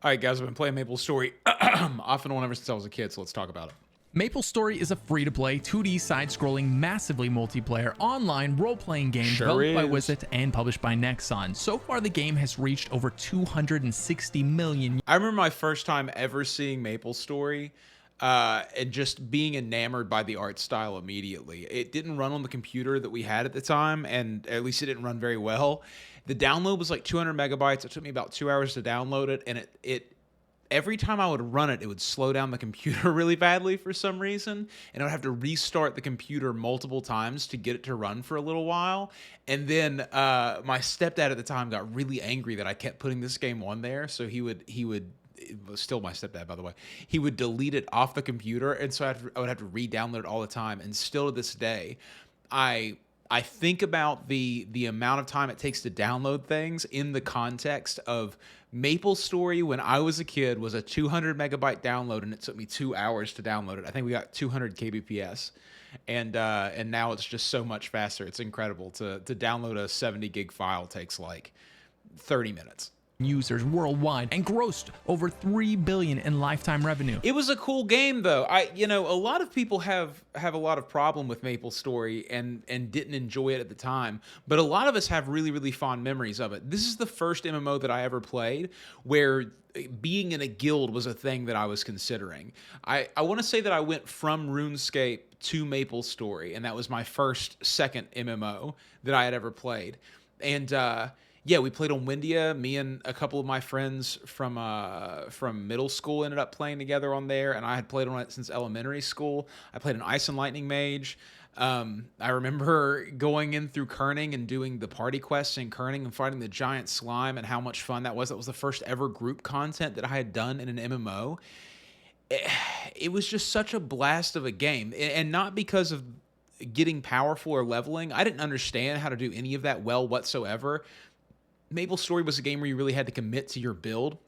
All right, guys, I've been playing Maplestory off and on ever since I was a kid, so let's talk about it. Maplestory is a free-to-play, 2D side-scrolling, massively multiplayer, online role-playing game Sure developed by is. Wizard and published by Nexon. So far, the game has reached over 260 million. I remember my first time ever seeing Maplestory and just being enamored by the art style immediately. It didn't run on the computer that we had at the time, and at least it didn't run very well. The download was like 200 megabytes. It took me about 2 hours to download it, and it every time I would run it, it would slow down the computer really badly for some reason, and I would have to restart the computer multiple times to get it to run for a little while. And then my stepdad at the time got really angry that I kept putting this game on there, so he would it was still my stepdad, by the way. He would delete it off the computer, and so I would have to re-download it all the time. And still to this day, I think about the amount of time it takes to download things in the context of Maplestory when I was a kid was a 200 megabyte download, and it took me 2 hours to download it. I think we got 200 kbps, and now it's just so much faster. It's incredible to download a 70 gig file takes like 30 minutes. Users worldwide and grossed over $3 billion in lifetime revenue. It was a cool game, though. A lot of people have a lot of problem with Maplestory and didn't enjoy it at the time, but a lot of us have really, really fond memories of it. This is the first MMO that I ever played where being in a guild was a thing that I was considering. I want to say that I went from RuneScape to Maplestory, and that was my second MMO that I had ever played. And yeah, we played on Windia. Me and a couple of my friends from middle school ended up playing together on there, and I had played on it since elementary school. I played an Ice and Lightning Mage. I remember going in through Kerning and doing the party quests in Kerning and fighting the giant slime, and how much fun that was. That was the first ever group content that I had done in an MMO. It was just such a blast of a game, and not because of getting powerful or leveling. I didn't understand how to do any of that well whatsoever. Maplestory was a game where you really had to commit to your build,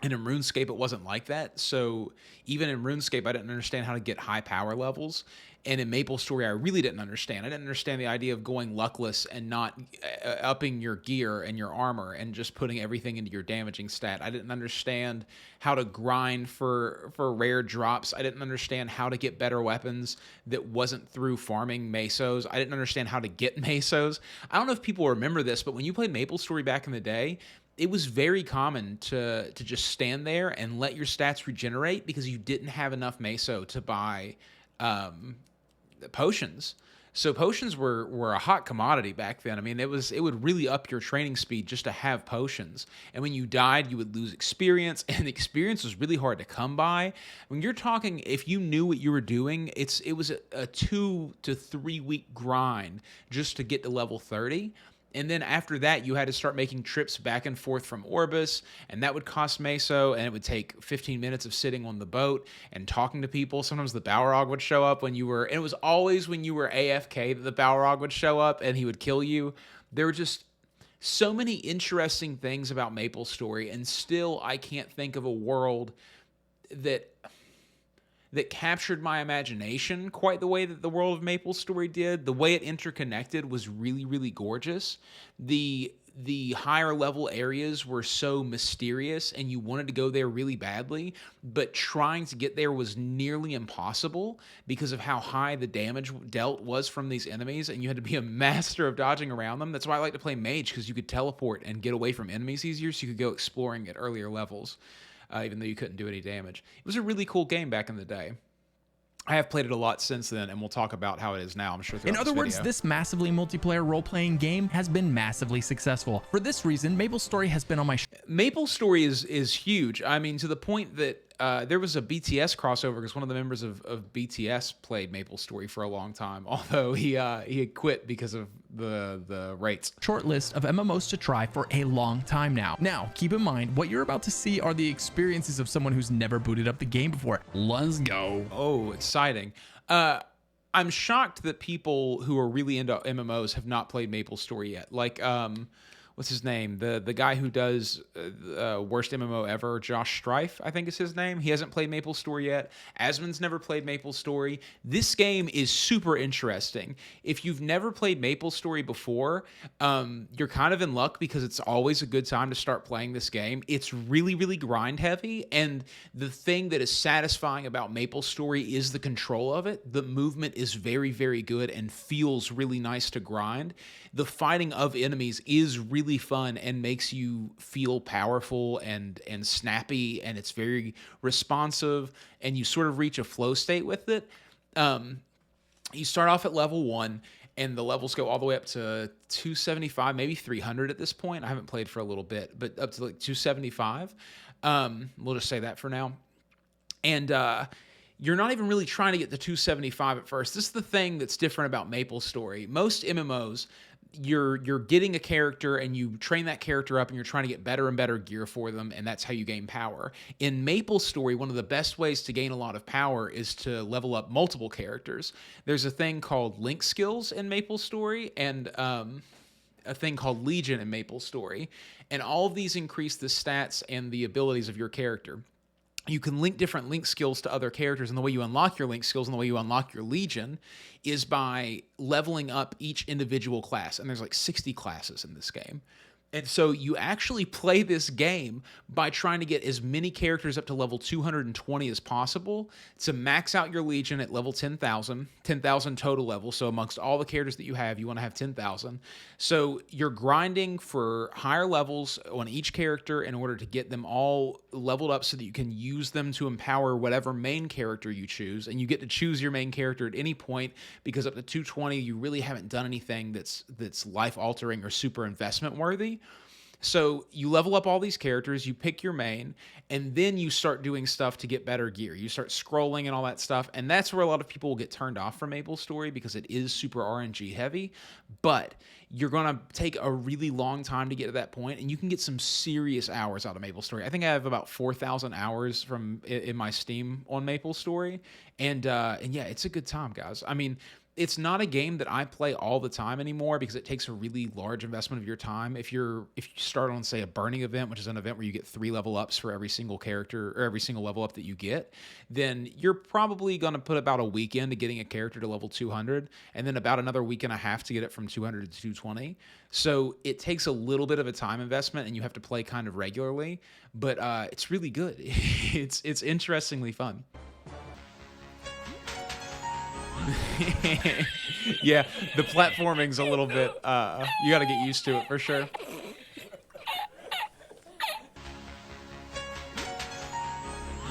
and in RuneScape it wasn't like that. So even in RuneScape I didn't understand how to get high power levels, and in Maplestory I really didn't understand. I didn't understand the idea of going luckless and not upping your gear and your armor and just putting everything into your damaging stat. I didn't understand how to grind for rare drops. I didn't understand how to get better weapons that wasn't through farming mesos. I didn't understand how to get mesos. I don't know if people remember this, but when you played Maplestory back in the day, it was very common to just stand there and let your stats regenerate because you didn't have enough meso to buy potions. So potions were a hot commodity back then. I mean, it would really up your training speed just to have potions. And when you died, you would lose experience, and the experience was really hard to come by. When you're talking, if you knew what you were doing, it was a 2 to 3 week grind just to get to level 30. And then after that, you had to start making trips back and forth from Orbis, and that would cost meso, and it would take 15 minutes of sitting on the boat and talking to people. Sometimes the Balrog would show up when you were, and it was always when you were AFK that the Balrog would show up and he would kill you. There were just so many interesting things about Maplestory, and still I can't think of a world that captured my imagination quite the way that the world of Maplestory did. The way it interconnected was really, really gorgeous. The higher level areas were so mysterious, and you wanted to go there really badly, but trying to get there was nearly impossible because of how high the damage dealt was from these enemies, and you had to be a master of dodging around them. That's why I like to play Mage, because you could teleport and get away from enemies easier, so you could go exploring at earlier levels. Even though you couldn't do any damage. It was a really cool game back in the day. I have played it a lot since then, and we'll talk about how it is now, I'm sure, throughout In other this words, video. this massively multiplayer role-playing game has been massively successful. For this reason, Maplestory has been on my Maplestory is huge. I mean, to the point that there was a BTS crossover because one of the members of BTS played Maplestory for a long time, although he had quit because of the rates. short list of MMOs to try for a long time now. Now, keep in mind, what you're about to see are the experiences of someone who's never booted up the game before. Let's go. Oh, exciting. I'm shocked that people who are really into MMOs have not played Maplestory yet. Like, what's his name? The guy who does worst MMO ever, Josh Strife, I think is his name. He hasn't played MapleStory yet. Asmon's never played MapleStory. This game is super interesting. If you've never played MapleStory before, you're kind of in luck because it's always a good time to start playing this game. It's really, really grind heavy, and the thing that is satisfying about MapleStory is the control of it. The movement is very, very good and feels really nice to grind. The fighting of enemies is really fun and makes you feel powerful and snappy, and it's very responsive, and you sort of reach a flow state with it. You start off at level 1, and the levels go all the way up to 275, maybe 300 at this point. I haven't played for a little bit, but up to like 275. We'll just say that for now. And you're not even really trying to get to 275 at first. This is the thing that's different about MapleStory. Most MMOs, you're getting a character and you train that character up and you're trying to get better and better gear for them, and that's how you gain power. In MapleStory, one of the best ways to gain a lot of power is to level up multiple characters. There's a thing called link skills in MapleStory and a thing called Legion in MapleStory, and all of these increase the stats and the abilities of your character. You can link different link skills to other characters, and the way you unlock your link skills and the way you unlock your Legion is by leveling up each individual class, and there's like 60 classes in this game. And so you actually play this game by trying to get as many characters up to level 220 as possible to max out your Legion at level 10,000 total level. So amongst all the characters that you want to have 10,000. So you're grinding for higher levels on each character in order to get them all leveled up so that you can use them to empower whatever main character you choose. And you get to choose your main character at any point, because up to 220, you really haven't done anything that's life-altering or super investment-worthy. So you level up all these characters, you pick your main, and then you start doing stuff to get better gear. You start scrolling and all that stuff, and that's where a lot of people will get turned off from MapleStory because it is super RNG heavy, but you're going to take a really long time to get to that point, and you can get some serious hours out of MapleStory. I think I have about 4,000 hours in my Steam on MapleStory, and yeah, it's a good time, guys. I mean, it's not a game that I play all the time anymore because it takes a really large investment of your time. If you start on, say, a burning event, which is an event where you get 3 level ups for every single character or every single level up that you get, then you're probably going to put about a week into getting a character to level 200, and then about another week and a half to get it from 200 to 220. So it takes a little bit of a time investment, and you have to play kind of regularly, but it's really good. It's interestingly fun. Yeah, the platforming's a little bit, you got to get used to it for sure.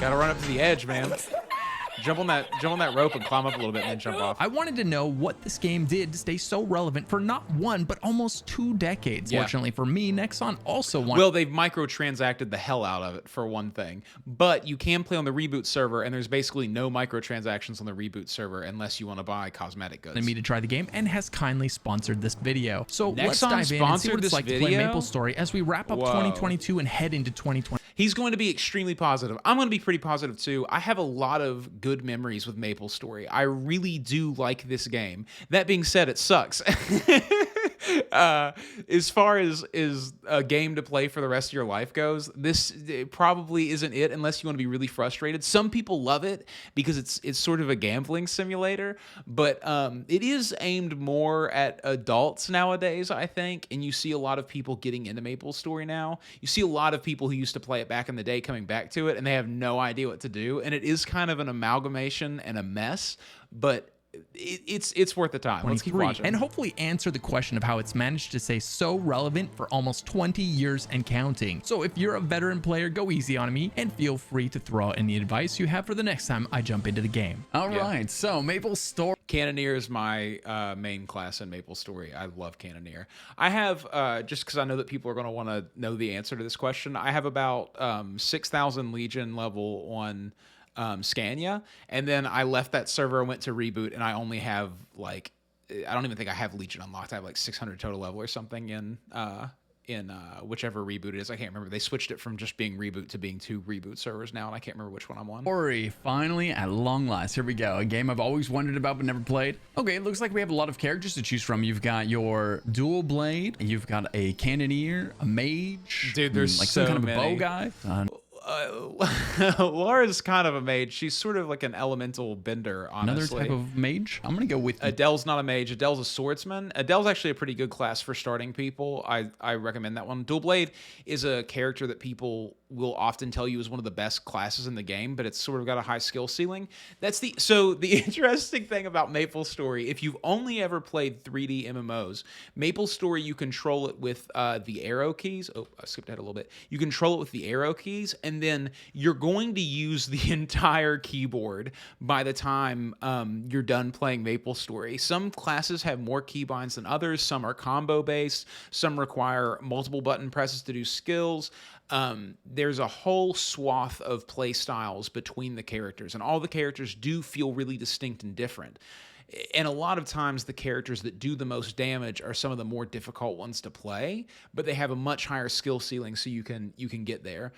Got to run up to the edge, man. Jump on that rope and climb up a little bit and then jump off. I wanted to know what this game did to stay so relevant for not 1, but almost 2 decades. Yeah. Fortunately for me, Nexon also won. Well, they've microtransacted the hell out of it, for one thing. But you can play on the Reboot server, and there's basically no microtransactions on the Reboot server unless you want to buy cosmetic goods. Me to try the game and has kindly sponsored this video. So let's Nexon dive in and see what sponsored it's like this to play video? MapleStory as we wrap up Whoa. 2022 and head into 2020. He's going to be extremely positive. I'm going to be pretty positive too. I have a lot of good memories with MapleStory. I really do like this game. That being said, it sucks. As far as a game to play for the rest of your life goes, this probably isn't it unless you want to be really frustrated. Some people love it because it's sort of a gambling simulator, but it is aimed more at adults nowadays, I think, and you see a lot of people getting into MapleStory now. You see a lot of people who used to play it back in the day coming back to it, and they have no idea what to do, and it is kind of an amalgamation and a mess, but it's worth the time. Let's keep watching. And hopefully answer the question of how it's managed to stay so relevant for almost 20 years and counting. So if you're a veteran player, go easy on me and feel free to throw out any advice you have for the next time I jump into the game. All right, so MapleStory. Cannoneer is my main class in MapleStory. I love Cannoneer. I have, just because I know that people are going to want to know the answer to this question, I have about 6,000 Legion level on Scania, and then I left that server and went to Reboot, and I only have like, I don't even think I have Legion unlocked. I have like 600 total level or something in whichever reboot it is. I can't remember. They switched it from just being reboot to being 2 reboot servers now, and I can't remember which one I'm on. Ori, finally, at long last. Here we go. A game I've always wondered about but never played. Okay, it looks like we have a lot of characters to choose from. You've got your dual blade, you've got a cannoneer, a mage. Dude, there's like so some kind many. of a bow guy. Laura's kind of a mage. She's sort of like an elemental bender, honestly. Another type of mage. I'm gonna go with Adele's not a mage. Adele's a swordsman. Adele's actually a pretty good class for starting people. I recommend that one. Dual Blade is a character that people will often tell you is one of the best classes in the game, but it's sort of got a high skill ceiling. So the interesting thing about Maplestory, if you've only ever played 3D MMOs, Maplestory, you control it with the arrow keys. Oh, I skipped ahead a little bit. You control it with the arrow keys, and then you're going to use the entire keyboard by the time you're done playing Maplestory. Some classes have more keybinds than others. Some are combo based. Some require multiple button presses to do skills. There's a whole swath of play styles between the characters, and all the characters do feel really distinct and different. And a lot of times the characters that do the most damage are some of the more difficult ones to play, but they have a much higher skill ceiling, so you can get there.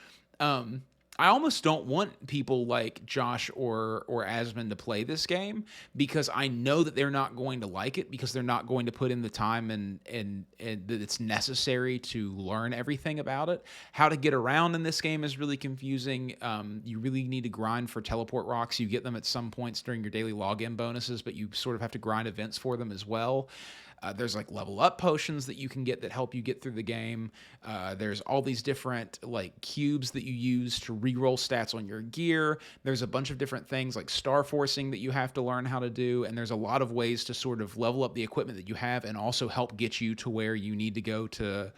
I almost don't want people like Josh or Asmund to play this game, because I know that they're not going to like it, because they're not going to put in the time and that it's necessary to learn everything about it. How to get around in this game is really confusing. You really need to grind for teleport rocks. You get them at some points during your daily login bonuses, but you sort of have to grind events for them as well. There's like level up potions that you can get that help you get through the game. There's all these different like cubes that you use to reroll stats on your gear. There's a bunch of different things like star forcing that you have to learn how to do. And there's a lot of ways to sort of level up the equipment that you have and also help get you to where you need to go to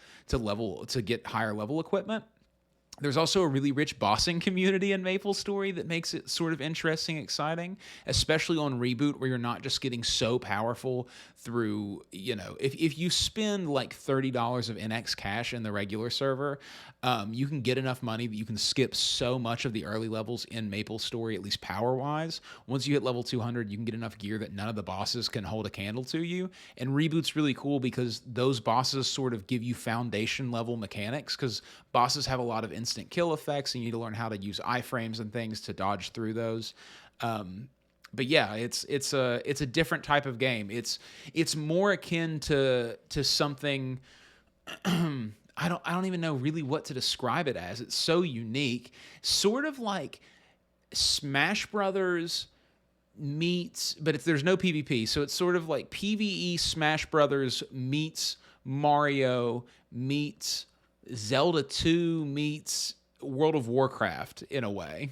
get higher level equipment. There's also a really rich bossing community in Maplestory that makes it sort of interesting, exciting, especially on Reboot, where you're not just getting so powerful through, if you spend like $30 of NX cash in the regular server, you can get enough money that you can skip so much of the early levels in Maplestory, at least power-wise. Once you hit level 200, you can get enough gear that none of the bosses can hold a candle to you. And Reboot's really cool because those bosses sort of give you foundation-level mechanics, because bosses have a lot of instant kill effects, and you need to learn how to use iframes and things to dodge through those. But yeah, it's a different type of game. It's more akin to something. I don't even know really what to describe it as. It's so unique, sort of like Smash Brothers meets, but there's no PvP, so it's sort of like PvE Smash Brothers meets Mario meets Zelda 2 meets World of Warcraft in a way.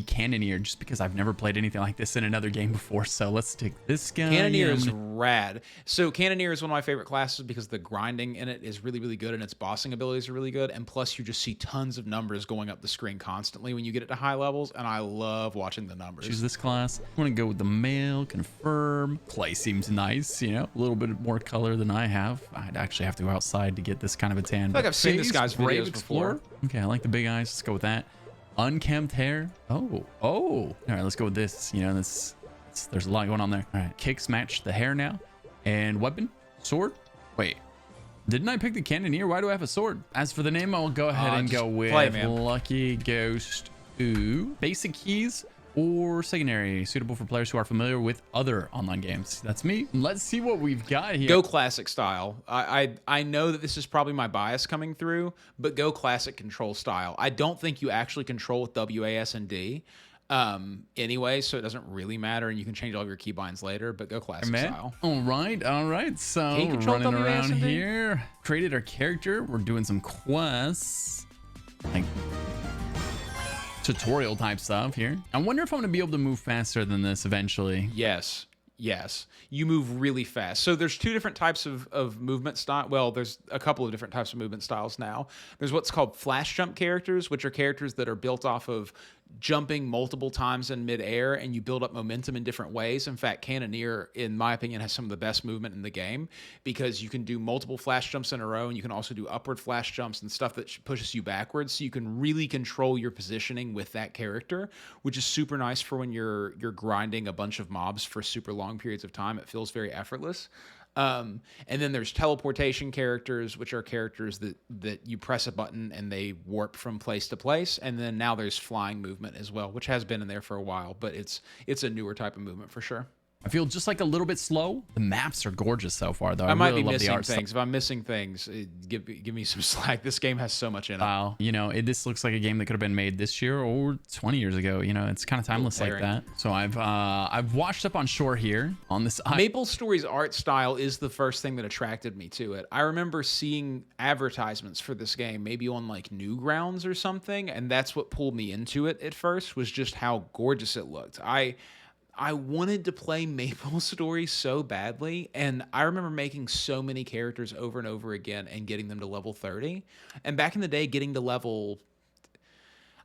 Cannoneer, just because I've never played anything like this in another game before. So let's take this guy. Cannoneer is rad. So Cannoneer is one of my favorite classes because the grinding in it is really, really good, and its bossing abilities are really good. And plus, you just see tons of numbers going up the screen constantly when you get it to high levels, and I love watching the numbers. Choose this class. I'm gonna go with the male. Confirm. Clay seems nice. A little bit more color than I have. I'd actually have to go outside to get this kind of a tan. I feel like I've seen this guy's Brave videos Explorer. before. Okay, I like the big eyes. Let's go with that. Unkempt hair. Oh. All right, let's go with this. There's a lot going on there. All right, kicks match the hair now. And weapon, sword. Wait, didn't I pick the Cannoneer? Why do I have a sword? As for the name, I'll go ahead and go with Lucky Ghost. Ooh. Basic keys or secondary, suitable for players who are familiar with other online games. That's me. Let's see what we've got here. Go classic style. I know that this is probably my bias coming through, but go classic control style. I don't think you actually control with WASD anyway, so it doesn't really matter, and you can change all of your keybinds later, but go classic style. All right. So running around here, created our character. We're doing some quests, like tutorial type stuff here. I wonder if I'm gonna be able to move faster than this eventually. Yes, you move really fast. So there's two different types of movement style. Well, there's a couple of different types of movement styles now. There's what's called flash jump characters, which are characters that are built off of jumping multiple times in midair, and you build up momentum in different ways. In fact, Cannoneer, in my opinion, has some of the best movement in the game, because you can do multiple flash jumps in a row, and you can also do upward flash jumps and stuff that pushes you backwards. So you can really control your positioning with that character, which is super nice for when you're grinding a bunch of mobs for super long periods of time. It feels very effortless. And then there's teleportation characters, which are characters that you press a button and they warp from place to place. And then now there's flying movement as well, which has been in there for a while, but it's a newer type of movement for sure. I feel just like a little bit slow. The maps are gorgeous so far, though. I might really be love the missing art things. If I'm missing things, give me some slack. This game has so much in it. Wow. You know, this looks like a game that could have been made this year or 20 years ago. You know, it's kind of timeless like that. So I've washed up on shore here on this. Maplestory's art style is the first thing that attracted me to it. I remember seeing advertisements for this game, maybe on like Newgrounds or something, and that's what pulled me into it at first, was just how gorgeous it looked. I wanted to play Maplestory so badly, and I remember making so many characters over and over again and getting them to level 30. And back in the day, getting to level...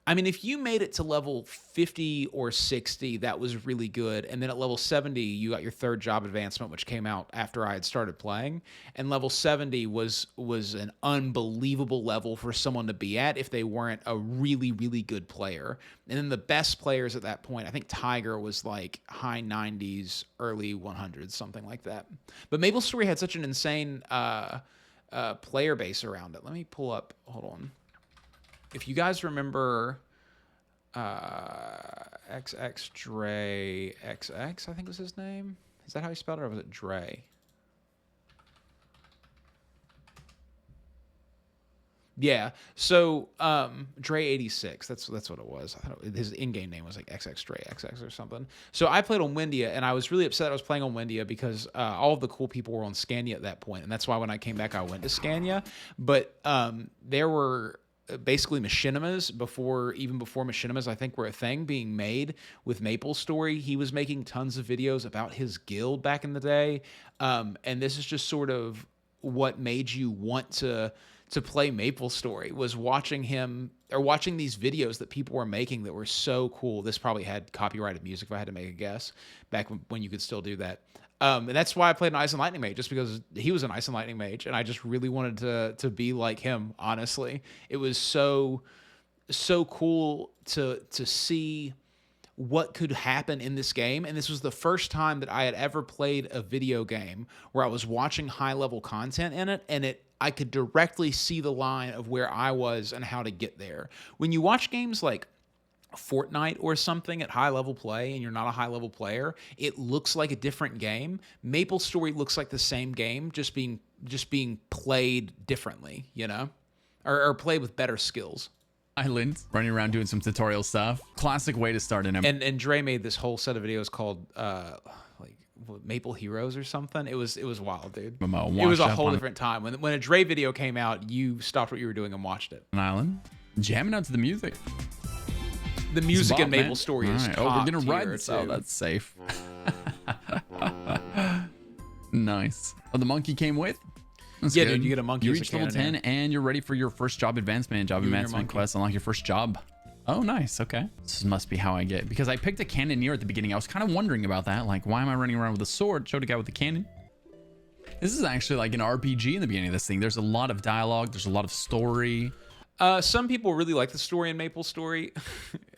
I mean, if you made it to level 50 or 60, that was really good. And then at level 70, you got your third job advancement, which came out after I had started playing. And level 70 was an unbelievable level for someone to be at if they weren't a really, really good player. And then the best players at that point, I think Tiger was like high 90s, early 100s, something like that. But Maplestory had such an insane player base around it. Let me pull up, hold on. If you guys remember XX Dre XX, I think was his name. Is that how you spelled it, or was it Dre? Yeah. So Dre 86. That's what it was. I thought his in-game name was like XX Dre XX or something. So I played on Windia, and I was really upset I was playing on Windia because all of the cool people were on Scania at that point, and that's why when I came back I went to Scania. But there were basically machinimas before machinimas I think were a thing being made with Maplestory. He was making tons of videos about his guild back in the day, and this is just sort of what made you want to play Maplestory, was watching him or watching these videos that people were making that were so cool. This probably had copyrighted music if I had to make a guess, back when you could still do that. And that's why I played an Ice and Lightning Mage, just because he was an Ice and Lightning Mage, and I just really wanted to be like him, honestly. It was so cool to see what could happen in this game, and this was the first time that I had ever played a video game where I was watching high-level content in it, and I could directly see the line of where I was and how to get there. When you watch games like Fortnite or something at high level play and you're not a high level player, it looks like a different game. Maplestory looks like the same game, just being played differently, you know, or played with better skills. Island, running around doing some tutorial stuff. Classic way to start an MMO. And Dre made this whole set of videos called like Maple Heroes or something. It was wild, dude. It was a whole different time. When a Dre video came out, you stopped what you were doing and watched it. An island, jamming out to the music. The music in Maplestory is right. top we're gonna tier ride this too. out. That's safe. Nice. Oh, the monkey came with. That's yeah, good. dude, you get a monkey. You as reach a level 10 and you're ready for your first job advancement. Job advancement quest. Unlock your first job. Oh, nice. Okay. This must be how I get, because I picked a cannoneer at the beginning. I was kind of wondering about that. Like, why am I running around with a sword? Showed a guy with a cannon. This is actually like an RPG in the beginning of this thing. There's a lot of dialogue. There's a lot of story. Some people really like the story in Maplestory.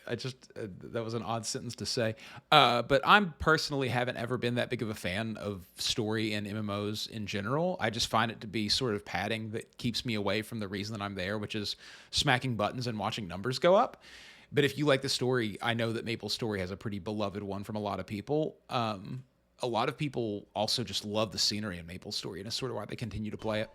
That was an odd sentence to say. But I'm personally haven't ever been that big of a fan of story in MMOs in general. I just find it to be sort of padding that keeps me away from the reason that I'm there, which is smacking buttons and watching numbers go up. But if you like the story, I know that Maplestory has a pretty beloved one from a lot of people. A lot of people also just love the scenery in Maplestory, and it's sort of why they continue to play it.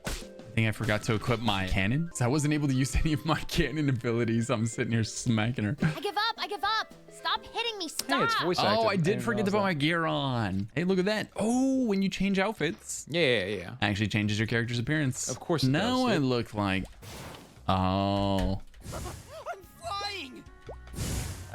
I think I forgot to equip my cannon, so I wasn't able to use any of my cannon abilities. I'm sitting here smacking her. I give up. I give up. Stop hitting me. Stop. Hey, it's voice acting. Oh, I did forget to put my gear on. Hey, look at that. Oh, when you change outfits. Yeah. Actually changes your character's appearance. Of course it now does, it looked like... Oh.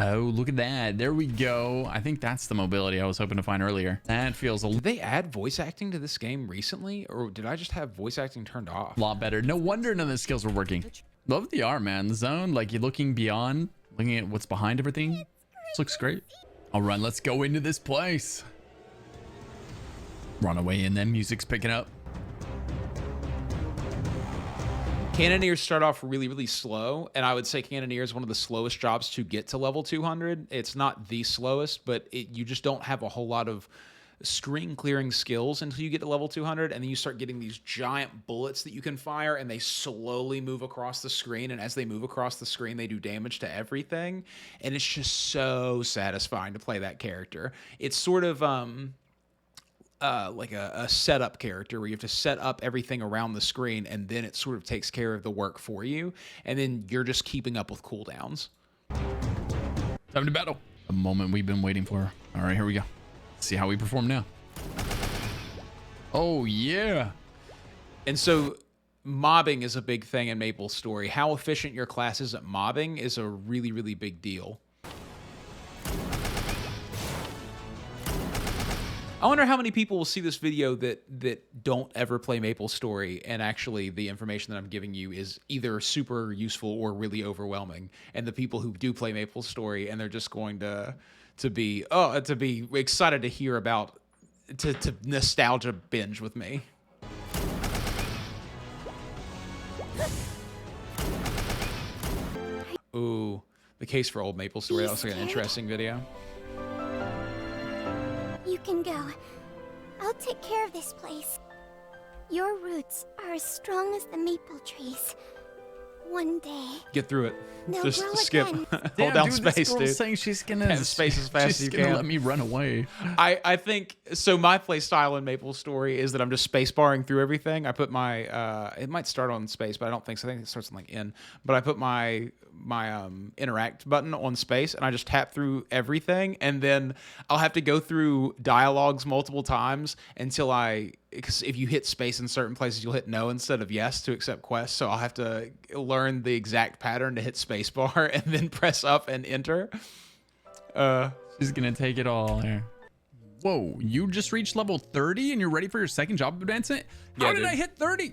Oh, look at that. There we go. I think that's the mobility I was hoping to find earlier. That feels a Did they add voice acting to this game recently, or did I just have voice acting turned off? lot better. No wonder none of the skills were working. Love the art, man. The zone, like you're looking beyond, looking at what's behind everything. This looks great. All right, let's go into this place. Run away in then. Music's picking up. Cannoneers start off really, really slow, and I would say Cannoneer is one of the slowest jobs to get to level 200. It's not the slowest, but you just don't have a whole lot of screen clearing skills until you get to level 200, and then you start getting these giant bullets that you can fire, and they slowly move across the screen, and as they move across the screen, they do damage to everything, and it's just so satisfying to play that character. It's sort of like a setup character where you have to set up everything around the screen, and then it sort of takes care of the work for you, and then you're just keeping up with cooldowns. Time to battle. The moment we've been waiting for. All right, here we go. See how we perform now. Oh, yeah. And so mobbing is a big thing in Maplestory. How efficient your class is at mobbing is a really, really big deal. I wonder how many people will see this video that don't ever play Maplestory, and actually the information that I'm giving you is either super useful or really overwhelming. And the people who do play Maplestory, and they're just going to be excited to hear about, to nostalgia binge with me. Ooh, the case for old Maplestory. That looks like an interesting video. You can go. I'll take care of this place. Your roots are as strong as the maple trees. One day, Get through it. they'll Just grow skip. again. Hold down dude, space, this girl's dude. saying she's gonna And space as fast as you she's gonna can. let me run away. I think so. My play style in Maplestory is that I'm just space barring through everything. I put my it might start on space, but I don't think so. I think it starts on like N. But I put my interact button on space, and I just tap through everything, and then I'll have to go through dialogues multiple times until because if you hit space in certain places, you'll hit no instead of yes to accept quests. So I'll have to learn the exact pattern to hit space bar and then press up and enter. She's gonna take it all there. Whoa, you just reached level 30 and you're ready for your second job advancement? How Yeah, did dude. I hit 30?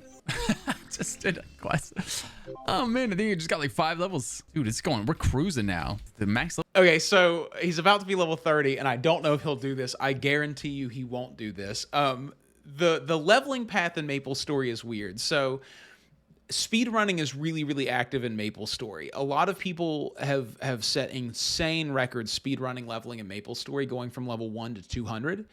Just did a quest. Oh man, I think you just got like 5 levels. Dude, it's going, we're cruising now. The max level. Okay, so he's about to be level 30, and I don't know if he'll do this. I guarantee you he won't do this. The leveling path in Maplestory is weird. So speedrunning is really, really active in Maplestory. A lot of people have set insane records speedrunning leveling in Maplestory, going from level 1 to 200.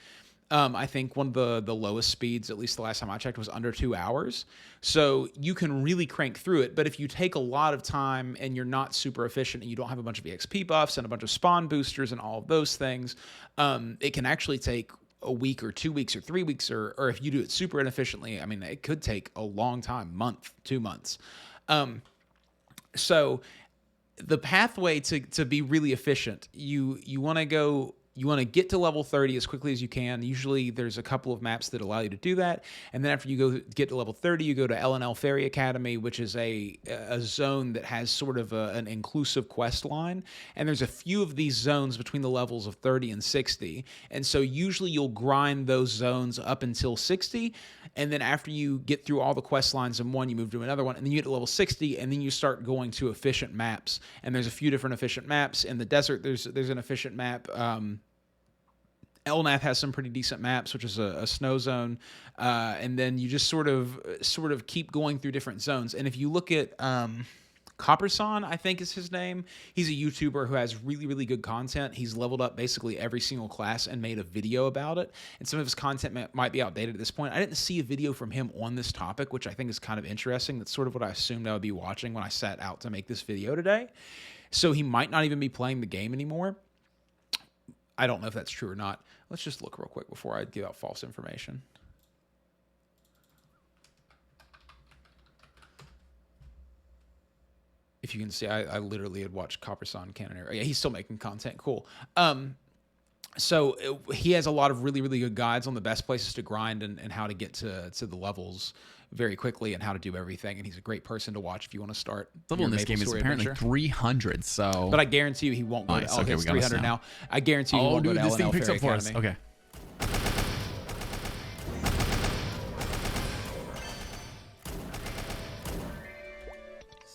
I think one of the lowest speeds, at least the last time I checked, was under 2 hours. So you can really crank through it. But if you take a lot of time and you're not super efficient and you don't have a bunch of EXP buffs and a bunch of spawn boosters and all of those things, it can actually take a week or 2 weeks or 3 weeks, or if you do it super inefficiently, I mean, it could take a long time, month, 2 months. So the pathway to be really efficient, you want to get to level 30 as quickly as you can. Usually there's a couple of maps that allow you to do that. And then after you get to level 30, you go to L&L Ferry Academy, which is a zone that has sort of an inclusive quest line. And there's a few of these zones between the levels of 30 and 60. And so usually you'll grind those zones up until 60. And then after you get through all the quest lines in one, you move to another one. And then you get to level 60, and then you start going to efficient maps. And there's a few different efficient maps. In the desert, there's an efficient map. Elnath has some pretty decent maps, which is a snow zone, and then you just sort of keep going through different zones. And if you look at Copperson, I think is his name, he's a YouTuber who has really, really good content. He's leveled up basically every single class and made a video about it. And some of his content might be outdated at this point. I didn't see a video from him on this topic, which I think is kind of interesting. That's sort of what I assumed I would be watching when I set out to make this video today. So he might not even be playing the game anymore. I don't know if that's true or not. Let's just look real quick before I give out false information. If you can see, I literally had watched Copperson Cannoneer. Yeah, he's still making content. Cool. So he has a lot of really, really good guides on the best places to grind and how to get to the levels very quickly and how to do everything. And he's a great person to watch if you want to start. Level in this game is apparently 300. So, but I guarantee you he won't go to Nice. Okay, it's we got this 300 now. now. I guarantee you he won't dude, go to this thing L&L picks Ferry up for us. Academy. Okay.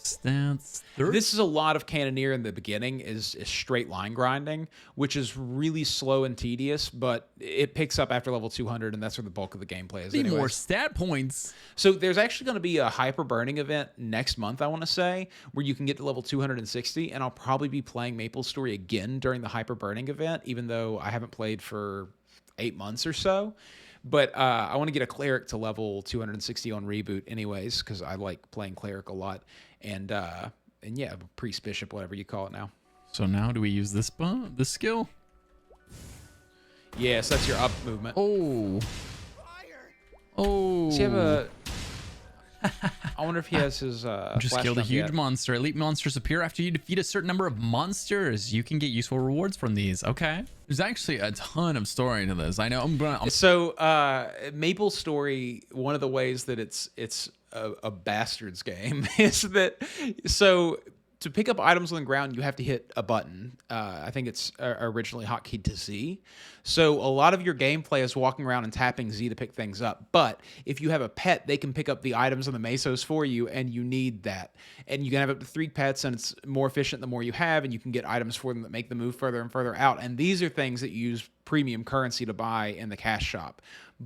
Stats. This is a lot of Cannoneer in the beginning is straight line grinding, which is really slow and tedious, but it picks up after level 200, and that's where the bulk of the gameplay is. Need more anyways. stat points. So there's actually going to be a hyper burning event next month, I want to say, where you can get to level 260, and I'll probably be playing Maplestory again during the hyper burning event, even though I haven't played for 8 months or so. But I want to get a cleric to level 260 on reboot anyways, because I like playing cleric a lot. And yeah, priest, bishop, whatever you call it now. So now do we use this skill? Yes, that's your up movement. Oh. Oh. Does he have a... I wonder if he has his just flash killed a jump huge yet. monster. Elite monsters appear after you defeat a certain number of monsters. You can get useful rewards from these. Okay. There's actually a ton of story to this. I know. So Maplestory, one of the ways that it's a bastards game is that to pick up items on the ground, you have to hit a button. I think it's originally hotkeyed to Z. So a lot of your gameplay is walking around and tapping Z to pick things up. But if you have a pet, they can pick up the items on the mesos for you, and you need that. And you can have up to 3 pets, and it's more efficient the more you have, and you can get items for them that make them move further and further out. And these are things that you use premium currency to buy in the cash shop.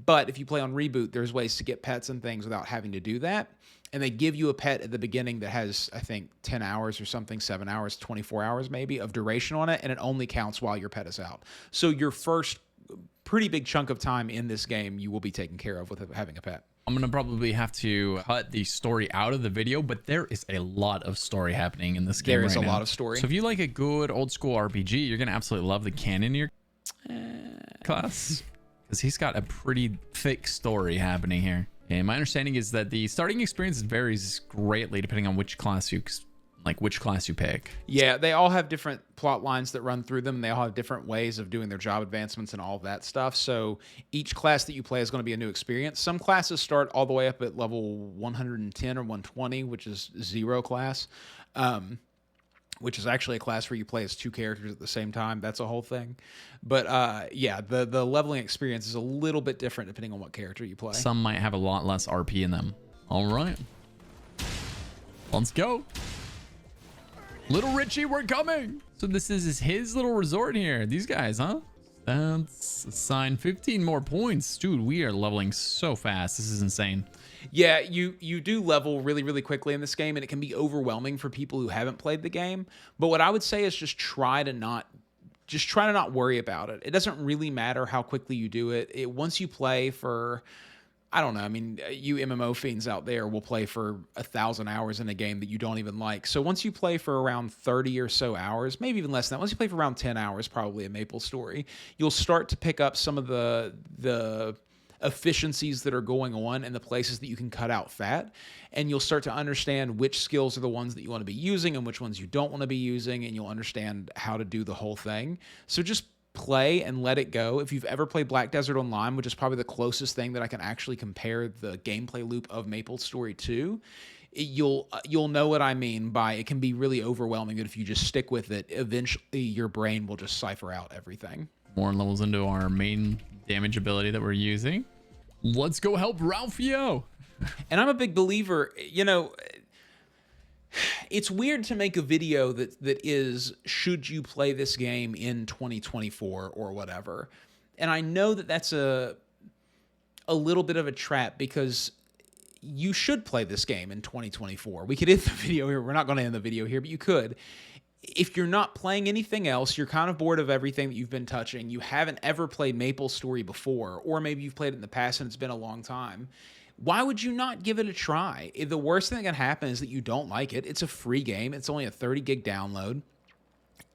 But if you play on Reboot, there's ways to get pets and things without having to do that. And they give you a pet at the beginning that has, I think, 10 hours or something, 7 hours, 24 hours maybe of duration on it, and it only counts while your pet is out. So your first pretty big chunk of time in this game you will be taken care of with having a pet. I'm going to probably have to cut the story out of the video, but there is a lot of story happening in this game. There is right a now. lot of story. So if you like a good old school RPG, you're going to absolutely love the Cannoneer class, because he's got a pretty thick story happening here. And my understanding is that the starting experience varies greatly depending on which class you pick. Yeah, they all have different plot lines that run through them. And they all have different ways of doing their job advancements and all of that stuff. So each class that you play is going to be a new experience. Some classes start all the way up at level 110 or 120, which is 0 class, which is actually a class where you play as 2 characters at the same time. That's a whole thing. But yeah, the leveling experience is a little bit different depending on what character you play. Some might have a lot less RP in them. All right. Let's go. Little Richie, we're coming. So this is his little resort here. These guys, huh? That's assigned 15 more points. Dude, we are leveling so fast. This is insane. Yeah, you do level really, really quickly in this game, and it can be overwhelming for people who haven't played the game. But what I would say is just try to not worry about it. It doesn't really matter how quickly you do it. Once you play for, I don't know, I mean, you MMO fiends out there will play for 1,000 hours in a game that you don't even like. So once you play for around 30 or so hours, maybe even less than that, once you play for around 10 hours, probably in Maplestory, you'll start to pick up some of the efficiencies that are going on and the places that you can cut out fat, and you'll start to understand which skills are the ones that you want to be using and which ones you don't want to be using, and you'll understand how to do the whole thing. So just play and let it go. If you've ever played Black Desert Online, which is probably the closest thing that I can actually compare the gameplay loop of Maplestory to, you'll know what I mean by it can be really overwhelming, but if you just stick with it, eventually your brain will just cipher out everything. More levels into our main damage ability that we're using. Let's go help Ralphio. And I'm a big believer, you know, it's weird to make a video that is, should you play this game in 2024 or whatever. And I know that that's a little bit of a trap, because you should play this game in 2024. We could end the video here. We're not going to end the video here, but you could. If you're not playing anything else, you're kind of bored of everything that you've been touching, you haven't ever played Maplestory before, or maybe you've played it in the past and it's been a long time, why would you not give it a try? The worst thing that can happen is that you don't like it. It's a free game. It's only a 30 gig download.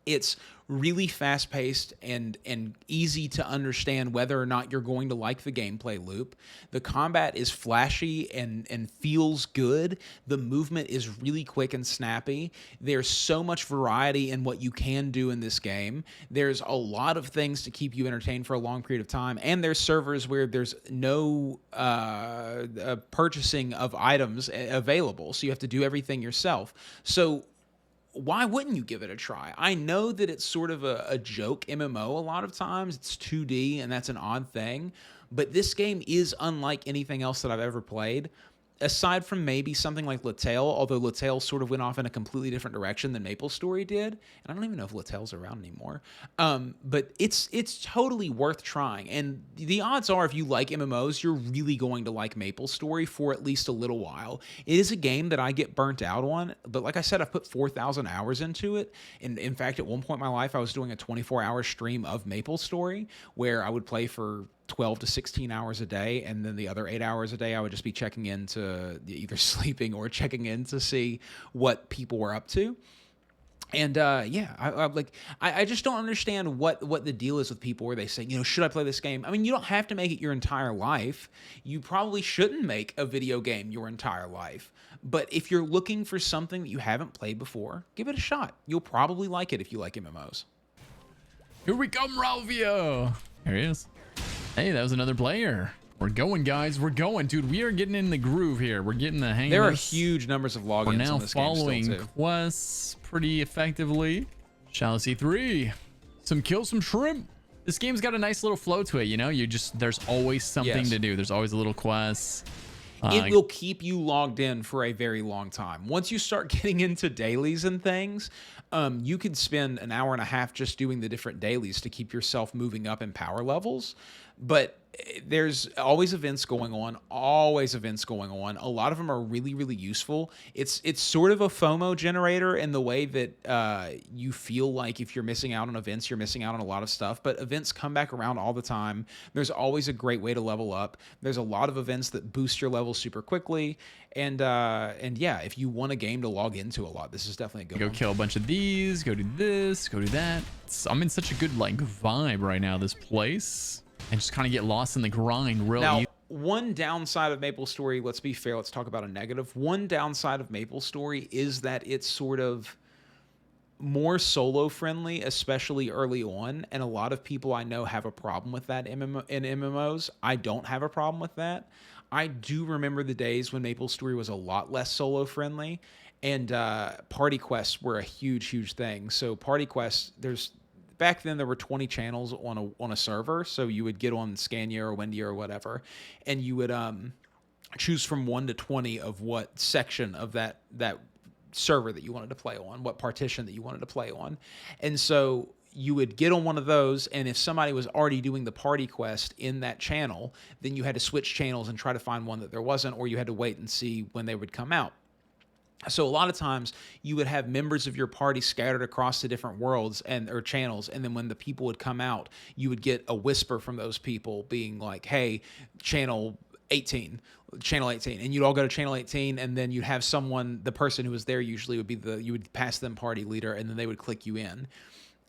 It's really fast-paced and easy to understand whether or not you're going to like the gameplay loop. The combat is flashy and feels good. The movement is really quick and snappy. There's so much variety in what you can do in this game. There's a lot of things to keep you entertained for a long period of time, and there's servers where there's no purchasing of items available, so you have to do everything yourself. So why wouldn't you give it a try? I know that it's sort of a joke MMO a lot of times. It's 2D, and that's an odd thing. But this game is unlike anything else that I've ever played. aside from maybe something like Lattale, although Lattale sort of went off in a completely different direction than Maplestory did, and I don't even know if Lattale's around anymore. But it's totally worth trying, and the odds are if you like MMOs, you're really going to like Maplestory for at least a little while. It is a game that I get burnt out on, but like I said, I've put 4,000 hours into it, and in fact, at one point in my life, I was doing a 24-hour stream of Maplestory where I would play for 12 to 16 hours a day, and then the other 8 hours a day I would just be checking into either sleeping or checking in to see what people were up to. And yeah, I just don't understand what the deal is with people where they say, you know, should I play this game? I mean, you don't have to make it your entire life. You probably shouldn't make a video game your entire life. But if you're looking for something that you haven't played before, give it a shot. You'll probably like it if you like MMOs. Here we come, Ralvio. There he is. Hey, that was another player. We're going, guys. We're going, dude. We are getting in the groove here. We're getting the hang of this. There are huge numbers of logins. We're now on this game following still, too. quests pretty effectively. Shall see 3. Some kill some shrimp. This game's got a nice little flow to it, you know? There's always something to do. There's always a little quest. It will keep you logged in for a very long time. Once you start getting into dailies and things, you could spend an hour and a half just doing the different dailies to keep yourself moving up in power levels. But there's always events going on, A lot of them are really, really useful. It's sort of a FOMO generator in the way that you feel like if you're missing out on events, you're missing out on a lot of stuff. But events come back around all the time. There's always a great way to level up. There's a lot of events that boost your level super quickly. And yeah, if you want a game to log into a lot, this is definitely a good one. Go kill a bunch of these, go do this, go do that. I'm in such a good like vibe right now, this place. And just kind of get lost in the grind real Now, easy. one downside of Maplestory, let's be fair, let's talk about a negative. One downside of Maplestory is that it's sort of more solo friendly, especially early on. And a lot of people I know have a problem with that in MMOs. I don't have a problem with that. I do remember the days when Maplestory was a lot less solo friendly, and party quests were a huge thing. So party quests, back then there were 20 channels on a server, so you would get on Scania or Wendy or whatever, and you would choose from 1 to 20 of what section of that server that you wanted to play on, what partition that you wanted to play on. And so you would get on one of those, and if somebody was already doing the party quest in that channel, then you had to switch channels and try to find one that there wasn't, or you had to wait and see when they would come out. So a lot of times you would have members of your party scattered across the different worlds or channels, and then when the people would come out, you would get a whisper from those people being like, hey, channel 18, and you'd all go to channel 18, and then you'd have someone, the person who was there usually would be you would pass them party leader, and then they would click you in.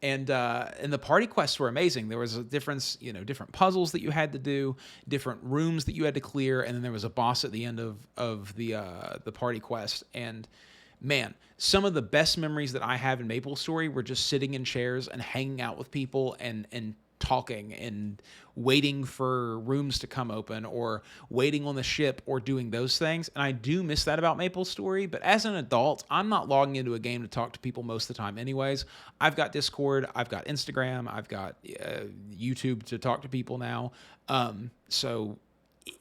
And the party quests were amazing. There was a difference, different puzzles that you had to do, different rooms that you had to clear, and then there was a boss at the end of the party quest. And man, some of the best memories that I have in Maplestory were just sitting in chairs and hanging out with people and talking and waiting for rooms to come open or waiting on the ship or doing those things. And I do miss that about Maplestory, but as an adult, I'm not logging into a game to talk to people most of the time anyways. I've got Discord, I've got Instagram, I've got YouTube to talk to people now. So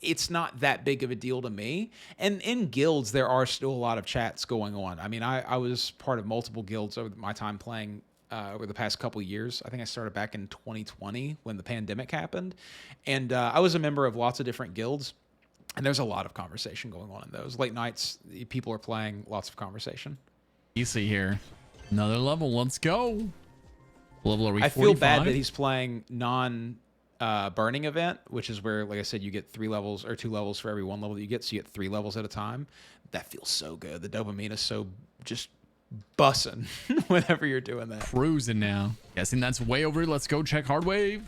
it's not that big of a deal to me. And in guilds, there are still a lot of chats going on. I mean, I was part of multiple guilds over my time playing over the past couple of years. I think I started back in 2020 when the pandemic happened. And I was a member of lots of different guilds. And there's a lot of conversation going on in those. Late nights, people are playing, lots of conversation. Easy here. Another level. Let's go. Level are we 45? I feel bad that he's playing burning event, which is where, like I said, you get 3 levels or 2 levels for every 1 level that you get. So you get 3 levels at a time. That feels so good. The dopamine is so just bussing whenever you're doing that. Cruising now. Guessing that's way over. Let's go check hard wave.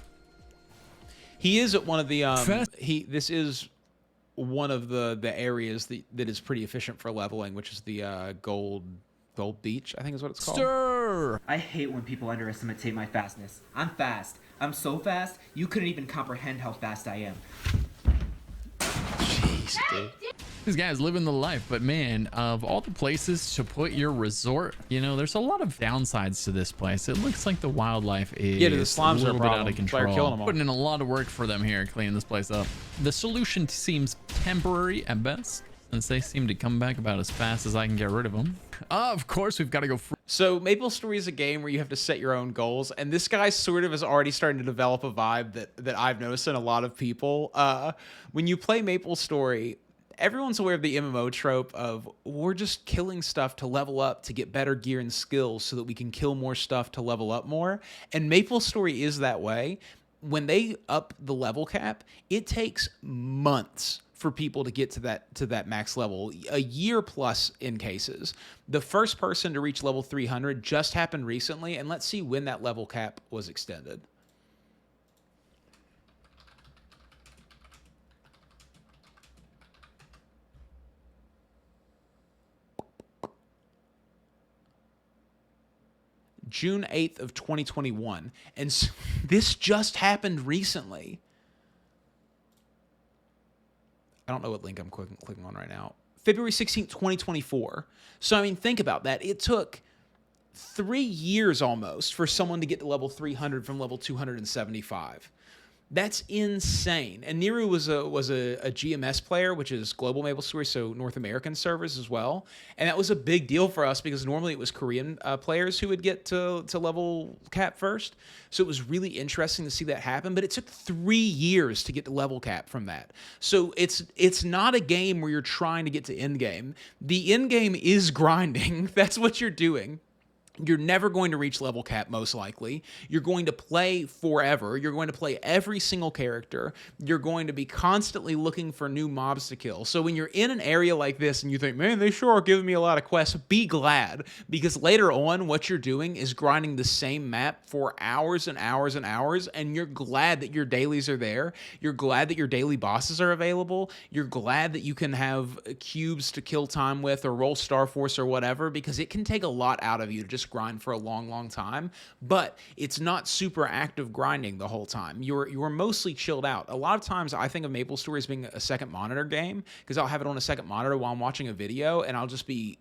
He is at one of the this is one of the areas that is pretty efficient for leveling, which is the gold beach, I think is what it's called. Stir. I hate when people underestimate my fastness. I'm fast. I'm so fast, you couldn't even comprehend how fast I am. Jeez, dude. This guy's living the life, but man, of all the places to put your resort, there's a lot of downsides to this place. It looks like the wildlife is the slimes a little are a bit problem. out of That's why you're control. killing them all. Putting in a lot of work for them here, cleaning this place up. The solution seems temporary at best. since they seem to come back about as fast as I can get rid of them. Of course, we've got to go. So Maplestory is a game where you have to set your own goals, and this guy sort of is already starting to develop a vibe that I've noticed in a lot of people. When you play Maplestory, everyone's aware of the MMO trope of we're just killing stuff to level up, to get better gear and skills so that we can kill more stuff to level up more. And Maplestory is that way. When they up the level cap, it takes months for people to get to that max level, a year plus in cases. The first person to reach level 300 just happened recently, and let's see when that level cap was extended. June 8th of 2021. And so this just happened recently. I don't know what link I'm clicking on right now. February 16th, 2024. So, I mean, think about that. It took 3 years almost for someone to get to level 300 from level 275. That's insane. And Niru was a GMS player, which is Global Maplestory, so North American servers as well. And that was a big deal for us because normally it was Korean players who would get to level cap first. So it was really interesting to see that happen. But it took 3 years to get to level cap from that. So it's not a game where you're trying to get to end game. The end game is grinding. That's what you're doing. You're never going to reach level cap, most likely. You're going to play forever. You're going to play every single character. You're going to be constantly looking for new mobs to kill. So when you're in an area like this and you think, man, they sure are giving me a lot of quests, be glad. Because later on, what you're doing is grinding the same map for hours and hours and hours, and you're glad that your dailies are there. You're glad that your daily bosses are available. You're glad that you can have cubes to kill time with or roll Star Force or whatever, because it can take a lot out of you to just grind for a long time, but it's not super active grinding the whole time. You're mostly chilled out. A lot of times I think of Maplestory as being a second monitor game because I'll have it on a second monitor while I'm watching a video, and I'll just be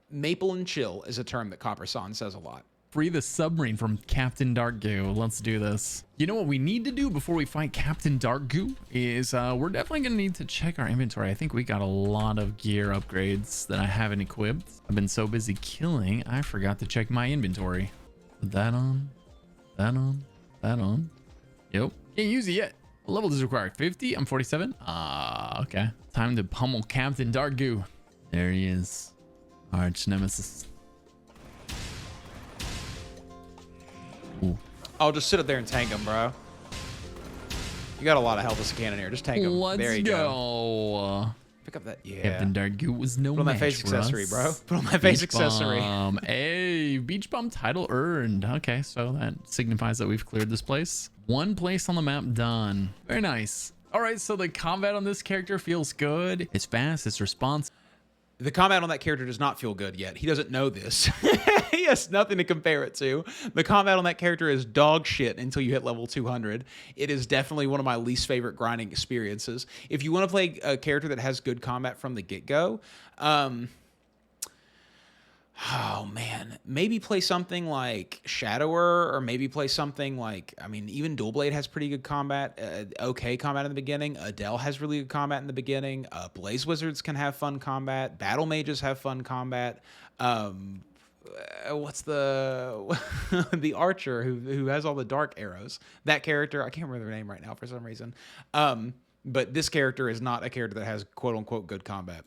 maple and chill is a term that Copperson says a lot. Free the submarine from Captain Dark Goo. Let's do this. You know what we need to do before we fight Captain Dark Goo is we're definitely gonna need to check our inventory. I think we got a lot of gear upgrades that I haven't equipped. I've been so busy killing, I forgot to check my inventory. Put that on, that on, that on. Yep, can't use it yet. What level does it require? 50? I'm 47. Okay. Time to pummel Captain Dark Goo. There he is. Arch nemesis. Ooh. I'll just sit up there and tank him, bro. You got a lot of health as a cannoneer. Just tank him. Let's there you go. Pick up that. Yeah. Captain Dark Goo was no Put on match that face for accessory, us. bro. Put on that face Beach accessory. Bum. Hey, Beach Bum title earned. Okay, so that signifies that we've cleared this place. One place on the map done. Very nice. All right, so the combat on this character feels good. It's fast. It's responsive. The combat on that character does not feel good yet. He doesn't know this. He has nothing to compare it to. The combat on that character is dog shit until you hit level 200. It is definitely one of my least favorite grinding experiences. If you want to play a character that has good combat from the get-go, oh man, maybe play something like Shadower, or maybe play something like, I mean, even Dual Blade has pretty good combat, okay combat in the beginning. Adele has really good combat in the beginning. Blaze Wizards can have fun combat. Battle Mages have fun combat. What's the the archer who has all the dark arrows? That character, I can't remember their name right now for some reason. But this character is not a character that has quote unquote good combat.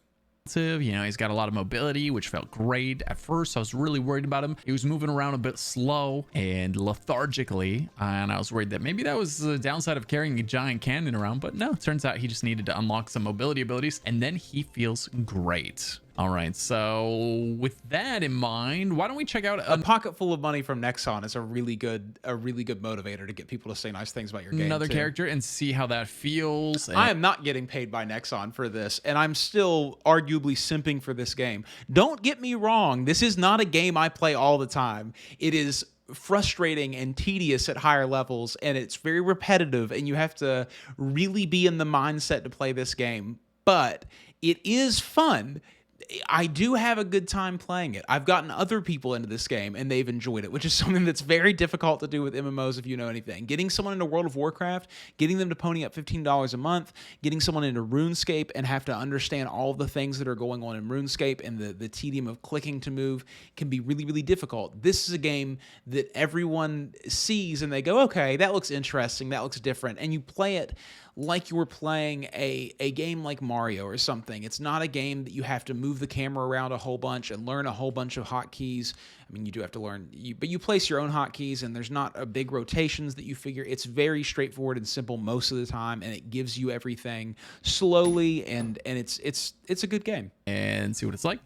You know, he's got a lot of mobility, which felt great. At first, I was really worried about him. He was moving around a bit slow and lethargically, and I was worried that maybe that was the downside of carrying a giant cannon around, but no, it turns out he just needed to unlock some mobility abilities, and then he feels great. All right, so with that in mind, why don't we check out a pocket full of money from Nexon is a really good motivator to get people to say nice things about your game. Another character and see how that feels. I am not getting paid by Nexon for this, and I'm still arguably simping for this game. Don't get me wrong, this is not a game I play all the time. It is frustrating and tedious at higher levels, and it's very repetitive, and you have to really be in the mindset to play this game. But it is fun. I do have a good time playing it. I've gotten other people into this game and they've enjoyed it, which is something that's very difficult to do with MMOs if you know anything. Getting someone into World of Warcraft, getting them to pony up $15 a month, getting someone into RuneScape and have to understand all the things that are going on in RuneScape and the tedium of clicking to move can be really, really difficult. This is a game that everyone sees and they go, okay, that looks interesting, that looks different, and you play it like you were playing a game like Mario or something. It's not a game that you have to move the camera around a whole bunch and learn a whole bunch of hotkeys. I mean, you do have to learn, but you place your own hotkeys, and there's not a big rotations that you figure. It's very straightforward and simple most of the time, and it gives you everything slowly, and it's a good game. And see what it's like,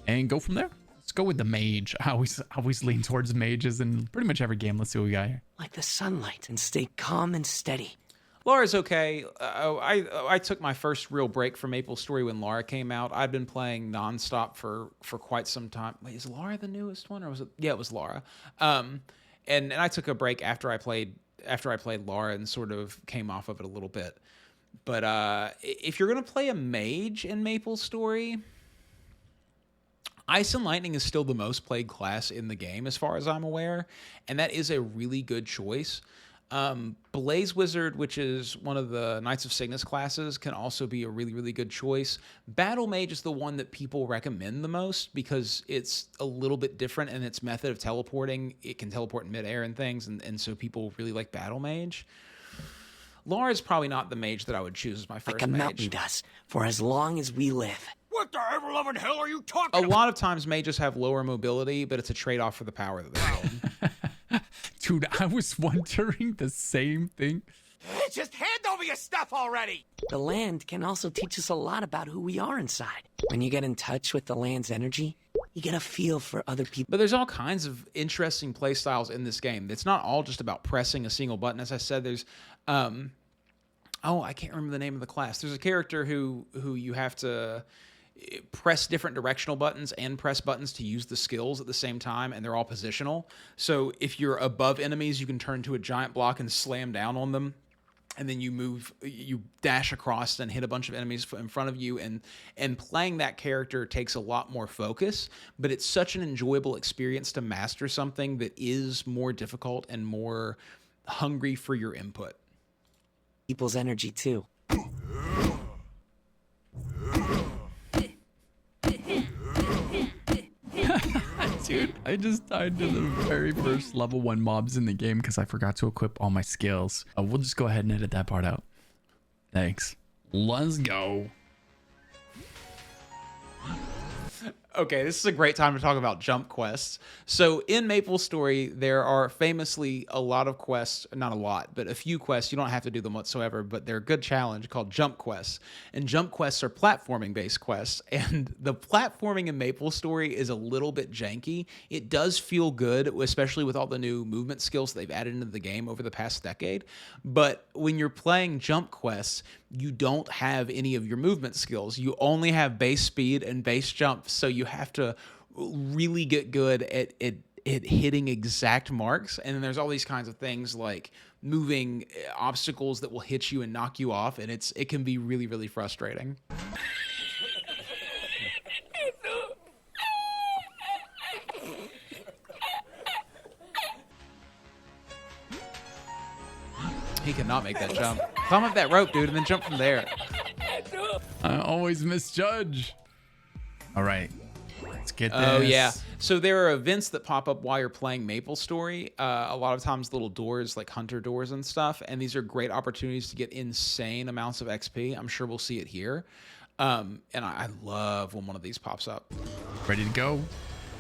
and go from there. Let's go with the mage. I always lean towards mages in pretty much every game. Let's see what we got here. Like the sunlight, and stay calm and steady. Laura's okay. I took my first real break from Maplestory when Laura came out. I've been playing nonstop for quite some time. Wait, is Laura the newest one, or was it? Yeah, it was Laura. And I took a break after I played Laura and sort of came off of it a little bit. But if you're gonna play a mage in Maplestory, Ice and Lightning is still the most played class in the game, as far as I'm aware, and that is a really good choice. Blaze Wizard, which is one of the Knights of Cygnus classes, can also be a really, really good choice. Battle Mage is the one that people recommend the most because it's a little bit different in its method of teleporting. It can teleport in midair and things, and so people really like Battle Mage. Laura is probably not the mage that I would choose as my first like a mage. mountain does, for as long as we live. What the ever-loving hell are you talking A about? lot of times mages have lower mobility, but it's a trade-off for the power that they're in. Dude, I was wondering the same thing. Just hand over your stuff already! The land can also teach us a lot about who we are inside. When you get in touch with the land's energy, you get a feel for other people. But there's all kinds of interesting play styles in this game. It's not all just about pressing a single button. As I said, there's I can't remember the name of the class. There's a character who you have to press different directional buttons and press buttons to use the skills at the same time, and they're all positional. So if you're above enemies, you can turn to a giant block and slam down on them, and then you dash across and hit a bunch of enemies in front of you, and playing that character takes a lot more focus, but it's such an enjoyable experience to master something that is more difficult and more hungry for your input. People's energy too. Dude, I just died to the very first level 1 mobs in the game because I forgot to equip all my skills. We'll just go ahead and edit that part out. Thanks. Let's go. Okay, this is a great time to talk about jump quests. So in Maplestory, there are famously a lot of quests, not a lot, but a few quests. You don't have to do them whatsoever, but they're a good challenge called jump quests. And jump quests are platforming-based quests. And the platforming in Maplestory is a little bit janky. It does feel good, especially with all the new movement skills they've added into the game over the past decade. But when you're playing jump quests, you don't have any of your movement skills. You only have base speed and base jump, so you have to really get good at hitting exact marks. And then there's all these kinds of things like moving obstacles that will hit you and knock you off, and it can be really, really frustrating. He cannot make that jump. Climb up that rope, dude, and then jump from there. I always misjudge. All right, let's get this. Oh, yeah. So there are events that pop up while you're playing Maplestory. A lot of times little doors, like hunter doors and stuff. And these are great opportunities to get insane amounts of XP. I'm sure we'll see it here. And I love when one of these pops up. Ready to go.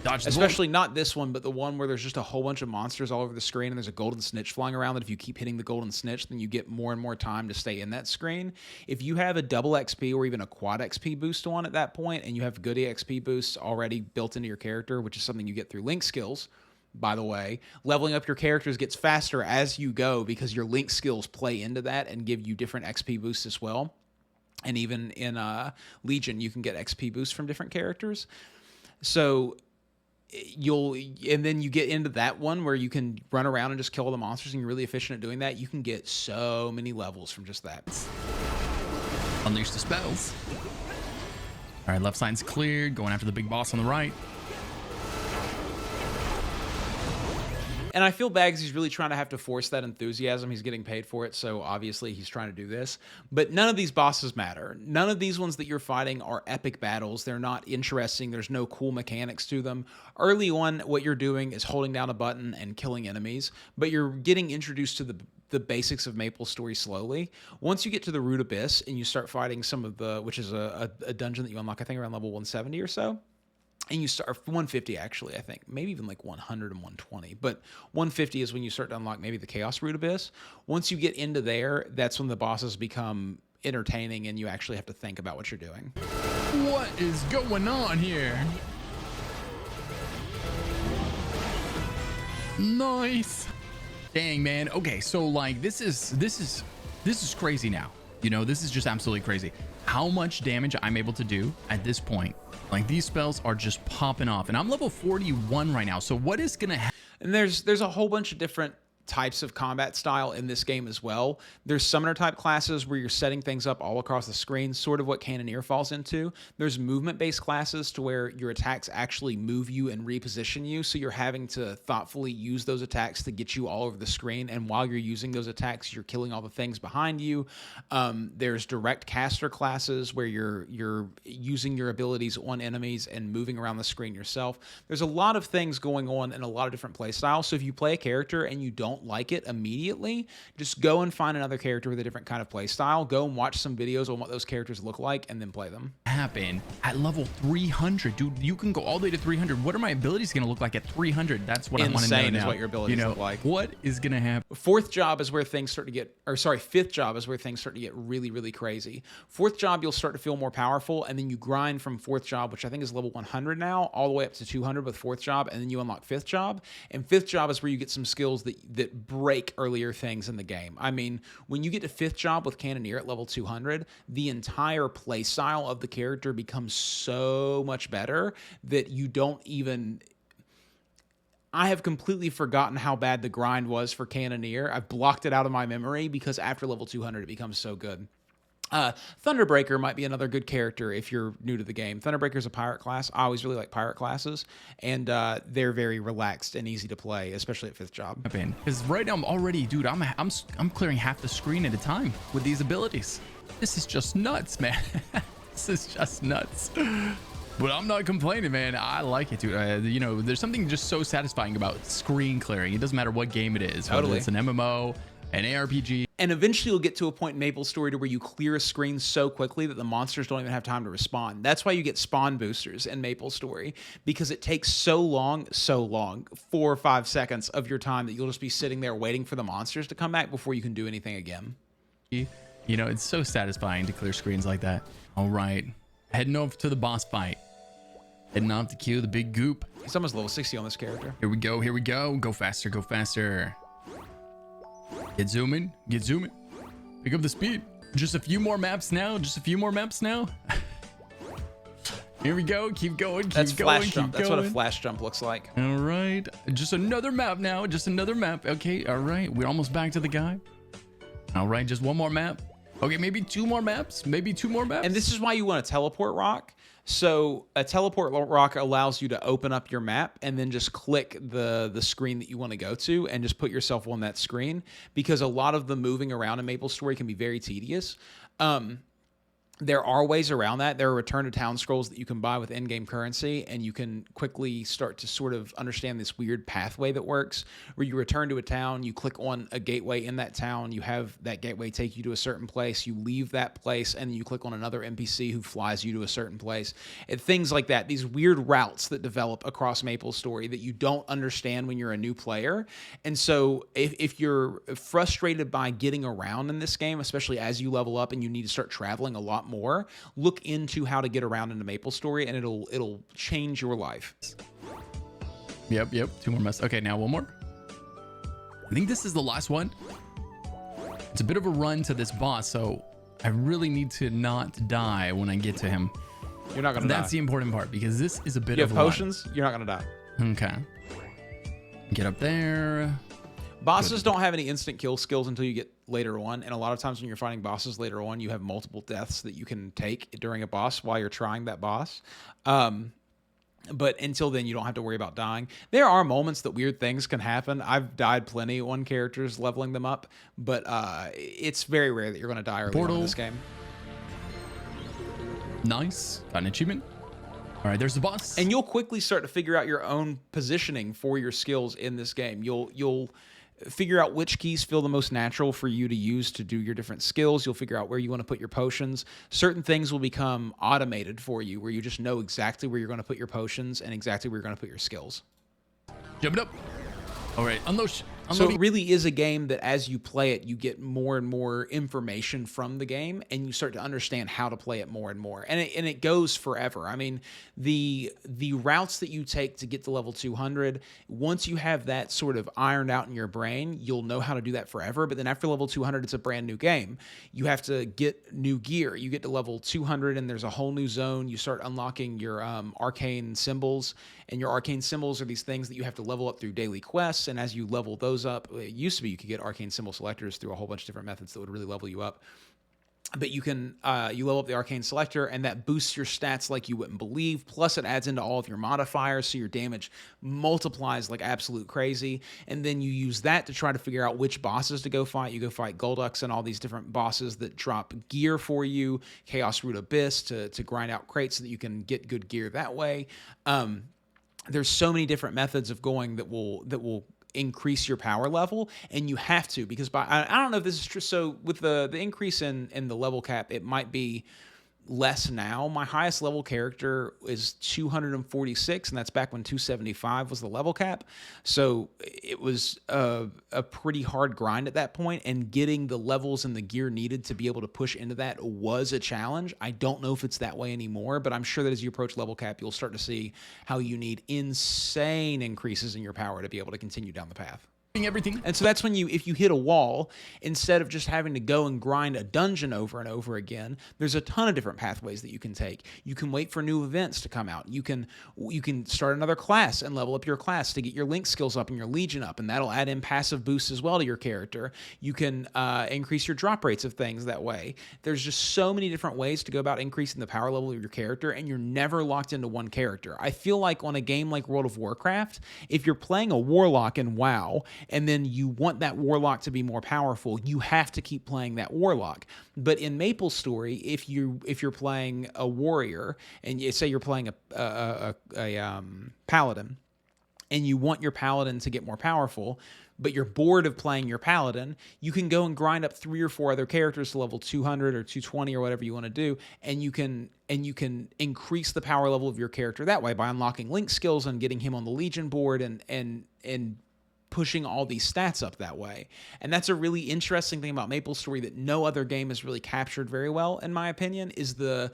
Dodge the Especially not this one, but the one where there's just a whole bunch of monsters all over the screen and there's a golden snitch flying around that if you keep hitting the golden snitch, then you get more and more time to stay in that screen. If you have a double XP or even a quad XP boost on at that point, and you have good XP boosts already built into your character, which is something you get through link skills, by the way, leveling up your characters gets faster as you go because your link skills play into that and give you different XP boosts as well. And even in Legion, you can get XP boosts from different characters. So and then you get into that one where you can run around and just kill all the monsters and you're really efficient at doing that. You can get so many levels from just that. Unleash the spells. All right, left side's cleared. Going after the big boss on the right. And I feel bad 'cause he's really trying to have to force that enthusiasm. He's getting paid for it, so obviously he's trying to do this. But none of these bosses matter. None of these ones that you're fighting are epic battles. They're not interesting. There's no cool mechanics to them. Early on, what you're doing is holding down a button and killing enemies, but you're getting introduced to the basics of Maplestory slowly. Once you get to the RubeusCubeus and you start fighting some of the, which is a dungeon that you unlock, I think around level 170 or so, and you start 150 actually, I think, maybe even like 100 and 120, but 150 is when you start to unlock maybe the Chaos RubeusCubeus. Once you get into there, that's when the bosses become entertaining and you actually have to think about what you're doing. What is going on here? Nice. Dang, man. Okay, so like this is crazy now. You know, this is just absolutely crazy. How much damage I'm able to do at this point. Like these spells are just popping off, and I'm level 41 right now. So what is gonna happen? And there's a whole bunch of different types of combat style in this game as well. There's summoner type classes where you're setting things up all across the screen, sort of what Cannoneer falls into. There's movement based classes to where your attacks actually move you and reposition you, so you're having to thoughtfully use those attacks to get you all over the screen, and while you're using those attacks you're killing all the things behind you. There's direct caster classes where you're using your abilities on enemies and moving around the screen yourself. There's a lot of things going on in a lot of different play styles, so if you play a character and you don't like it immediately, just go and find another character with a different kind of play style. Go and watch some videos on what those characters look like and then play them. Happen at level 300, dude. You can go all the way to 300. What are my abilities going to look like at 300? That's what I want to know now. Insane is what your abilities look like. What is going to happen? Fourth job is where things start to get, or sorry, fifth job is where things start to get really, really crazy. Fourth job, you'll start to feel more powerful, and then you grind from fourth job, which I think is level 100 now, all the way up to 200 with fourth job, and then you unlock fifth job. And fifth job is where you get some skills that break earlier things in the game. I mean, when you get to fifth job with Cannoneer at level 200, the entire play style of the character becomes so much better that you don't even... I have completely forgotten how bad the grind was for Cannoneer. I've blocked it out of my memory because after level 200 it becomes so good. Thunderbreaker might be another good character if you're new to the game. Thunderbreaker is a pirate class. I always really like pirate classes, and they're very relaxed and easy to play, especially at fifth job. Because right now I'm already, dude, I'm clearing half the screen at a time with these abilities. This is just nuts, man. This is just nuts. But I'm not complaining, man. I like it, dude. You know, there's something just so satisfying about screen clearing. It doesn't matter what game it is, whether it's an MMO, an ARPG. And eventually you'll get to a point in Maplestory to where you clear a screen so quickly that the monsters don't even have time to respond. That's why you get spawn boosters in Maplestory, because it takes so long, 4 or 5 seconds of your time that you'll just be sitting there waiting for the monsters to come back before you can do anything again. You know, it's so satisfying to clear screens like that. All right, heading over to the boss fight. Heading off to kill the big goop. He's almost level 60 on this character. Here we go, here we go. Go faster, go faster. Get zooming, get zooming. Pick up the speed. Just a few more maps now, just a few more maps now. Here we go, keep going, keep That's going, flash jump. keep That's going. what a flash jump looks like. All right, just another map now, just another map. Okay, all right, we're almost back to the guy. All right, just one more map. Okay, maybe 2 more maps, maybe 2 more maps. And this is why you want a teleport rock. So a teleport rock allows you to open up your map and then just click the screen that you want to go to and just put yourself on that screen, because a lot of the moving around in Maplestory can be very tedious. There are ways around that. There are return to town scrolls that you can buy with in-game currency, and you can quickly start to sort of understand this weird pathway that works, where you return to a town, you click on a gateway in that town, you have that gateway take you to a certain place, you leave that place, and you click on another NPC who flies you to a certain place. And things like that, these weird routes that develop across Maplestory that you don't understand when you're a new player. And so if you're frustrated by getting around in this game, especially as you level up and you need to start traveling a lot more, look into how to get around into Maplestory, and it'll change your life. Yep, 2 more mess. Okay, now one more. I think this is the last one. It's a bit of a run to this boss, so I really need to not die when I get to him. You're not gonna die. That's the important part, because this is a bit You of have a potions, you're not gonna die. Okay. Get up there. Bosses don't have any instant kill skills until you get later on, and a lot of times when you're fighting bosses later on, you have multiple deaths that you can take during a boss while you're trying that boss. But until then, you don't have to worry about dying. There are moments that weird things can happen. I've died plenty on characters leveling them up, but it's very rare that you're going to die early on in this game. Nice. Got an achievement. All right, there's the boss. And you'll quickly start to figure out your own positioning for your skills in this game. You'll figure out which keys feel the most natural for you to use to do your different skills. You'll figure out where you want to put your potions. Certain things will become automated for you, where you just know exactly where you're going to put your potions and exactly where you're going to put your skills. Jump it up. All right, unload. So it really is a game that as you play it, you get more and more information from the game, and you start to understand how to play it more and more. And it goes forever. I mean, the routes that you take to get to level 200, once you have that sort of ironed out in your brain, you'll know how to do that forever. But then after level 200, it's a brand new game. You have to get new gear. You get to level 200, and there's a whole new zone. You start unlocking your arcane symbols, and your arcane symbols are these things that you have to level up through daily quests. And as you level those up, it used to be you could get arcane symbol selectors through a whole bunch of different methods that would really level you up. But you can you level up the arcane selector, and that boosts your stats like you wouldn't believe. Plus, it adds into all of your modifiers, so your damage multiplies like absolute crazy. And then you use that to try to figure out which bosses to go fight. You go fight Golducks and all these different bosses that drop gear for you. Chaos RubeusCubeus to grind out crates so that you can get good gear that way. There's so many different methods of going that will increase your power level, and you have to, because I don't know if this is true. So with the increase in the level cap, it might be less now. My highest level character is 246, and that's back when 275 was the level cap. So it was a pretty hard grind at that point, and getting the levels and the gear needed to be able to push into that was a challenge. I don't know if it's that way anymore, but I'm sure that as you approach level cap, you'll start to see how you need insane increases in your power to be able to continue down the path. Everything. And so that's when if you hit a wall, instead of just having to go and grind a dungeon over and over again, there's a ton of different pathways that you can take. You can wait for new events to come out. You can start another class and level up your class to get your link skills up and your legion up, and that'll add in passive boosts as well to your character. You can increase your drop rates of things that way. There's just so many different ways to go about increasing the power level of your character, and you're never locked into one character. I feel like on a game like World of Warcraft, if you're playing a warlock in WoW, and then you want that warlock to be more powerful, you have to keep playing that warlock. But in Maplestory, if you're playing a warrior, and say you're playing a paladin, and you want your paladin to get more powerful, but you're bored of playing your paladin, you can go and grind up 3 or 4 other characters to level 200 or 220 or whatever you want to do, and you can increase the power level of your character that way by unlocking link skills and getting him on the Legion board and pushing all these stats up that way. And that's a really interesting thing about Maplestory that no other game has really captured very well, in my opinion, is the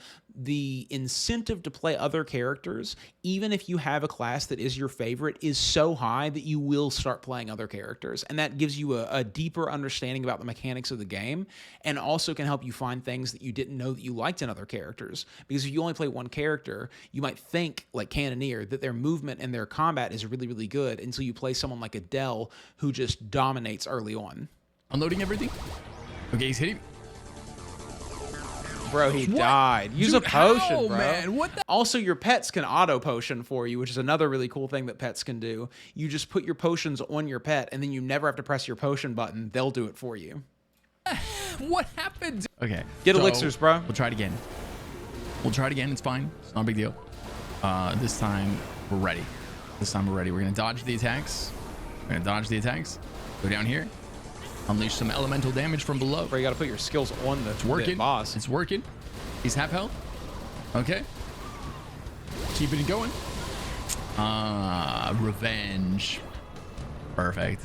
incentive to play other characters, even if you have a class that is your favorite, is so high that you will start playing other characters. And that gives you a deeper understanding about the mechanics of the game, and also can help you find things that you didn't know that you liked in other characters. Because if you only play one character, you might think, like Cannoneer, that their movement and their combat is really, really good until you play someone like Adele, who just dominates early on. Unloading everything. Okay, he's hitting. Bro, he died. Use Dude, a potion, how, bro. man? What the? Also, your pets can auto potion for you, which is another really cool thing that pets can do. You just put your potions on your pet, and then you never have to press your potion button. They'll do it for you. What happened? Okay. Get elixirs, bro. We'll try it again. It's fine. It's not a big deal. This time we're ready. We're gonna dodge the attacks. Go down here. Unleash some elemental damage from below. Bro, you gotta put your skills on the boss. It's working. He's half health. Okay. Keeping it going. Revenge. Perfect.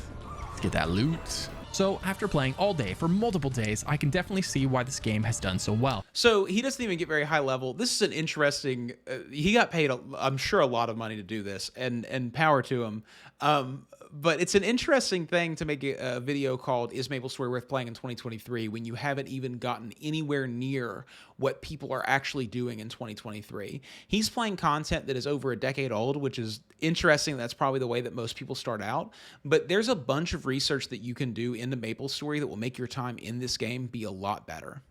Let's get that loot. So after playing all day for multiple days, I can definitely see why this game has done so well. So he doesn't even get very high level. This is an interesting, he got paid, I'm sure, a lot of money to do this, and power to him. But it's an interesting thing to make a video called "Is Maplestory Worth Playing in 2023?" when you haven't even gotten anywhere near what people are actually doing in 2023. He's playing content that is over a decade old, which is interesting. That's probably the way that most people start out. But there's a bunch of research that you can do into Maplestory that will make your time in this game be a lot better.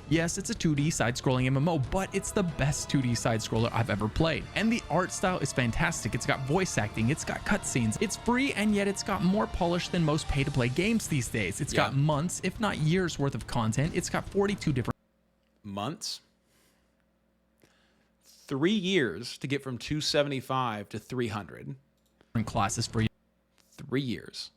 Yes, it's a 2D side-scrolling MMO, but it's the best 2D side-scroller I've ever played. And the art style is fantastic. It's got voice acting, it's got cutscenes, it's free, and yet it's got more polish than most pay-to-play games these days. It's got months, if not years worth of content. It's got 42 different months? 3 years to get from 275 to 300. classes for you. 3 years.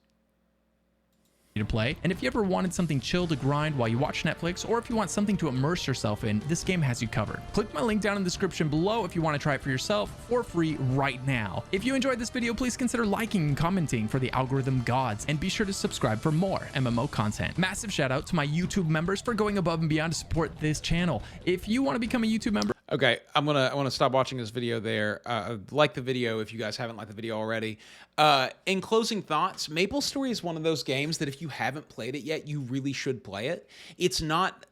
To play. And if you ever wanted something chill to grind while you watch Netflix, or if you want something to immerse yourself in, this game has you covered. Click my link down in the description below if you want to try it for yourself for free right now. If you enjoyed this video, please consider liking and commenting for the algorithm gods, and be sure to subscribe for more MMO content. Massive shout out to my YouTube members for going above and beyond to support this channel. If you want to become a YouTube member, okay, I want to stop watching this video there. Like the video if you guys haven't liked the video already. In closing thoughts, Maplestory is one of those games that if you haven't played it yet, you really should play it. It's not...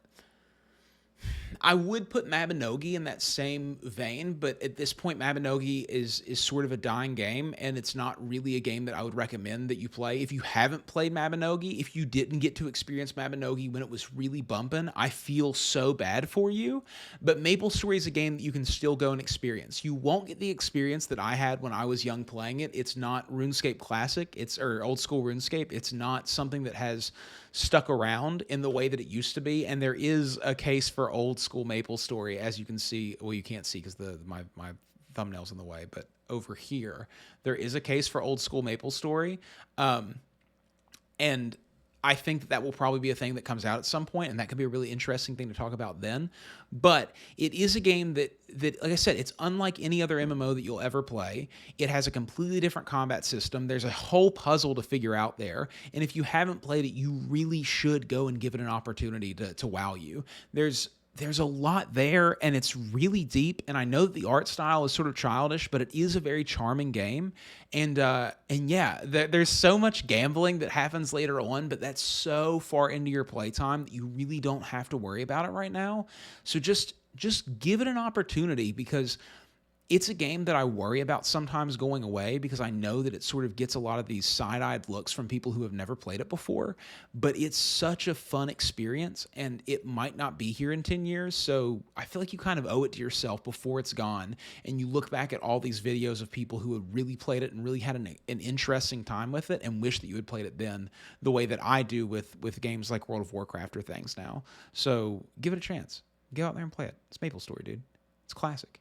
I would put Mabinogi in that same vein, but at this point, Mabinogi is sort of a dying game, and it's not really a game that I would recommend that you play. If you haven't played Mabinogi, if you didn't get to experience Mabinogi when it was really bumping, I feel so bad for you. But Maplestory is a game that you can still go and experience. You won't get the experience that I had when I was young playing it. It's not RuneScape Classic, or old school RuneScape. It's not something that has stuck around in the way that it used to be, and there is a case for old school Maplestory, as you can see. Well, you can't see because my thumbnail's in the way, but over here there is a case for old school Maplestory, and I think that will probably be a thing that comes out at some point, and that could be a really interesting thing to talk about then. But it is a game that, like I said, it's unlike any other MMO that you'll ever play. It has a completely different combat system. There's a whole puzzle to figure out there. And if you haven't played it, you really should go and give it an opportunity to wow you. There's a lot there, and it's really deep, and I know that the art style is sort of childish, but it is a very charming game, and yeah, there's so much gambling that happens later on, but that's so far into your playtime that you really don't have to worry about it right now. So just give it an opportunity, because it's a game that I worry about sometimes going away, because I know that it sort of gets a lot of these side-eyed looks from people who have never played it before, but it's such a fun experience, and it might not be here in 10 years, so I feel like you kind of owe it to yourself before it's gone, and you look back at all these videos of people who had really played it and really had an interesting time with it, and wish that you had played it then, the way that I do with games like World of Warcraft or things now. So give it a chance. Get out there and play it. It's Maplestory, dude. It's classic.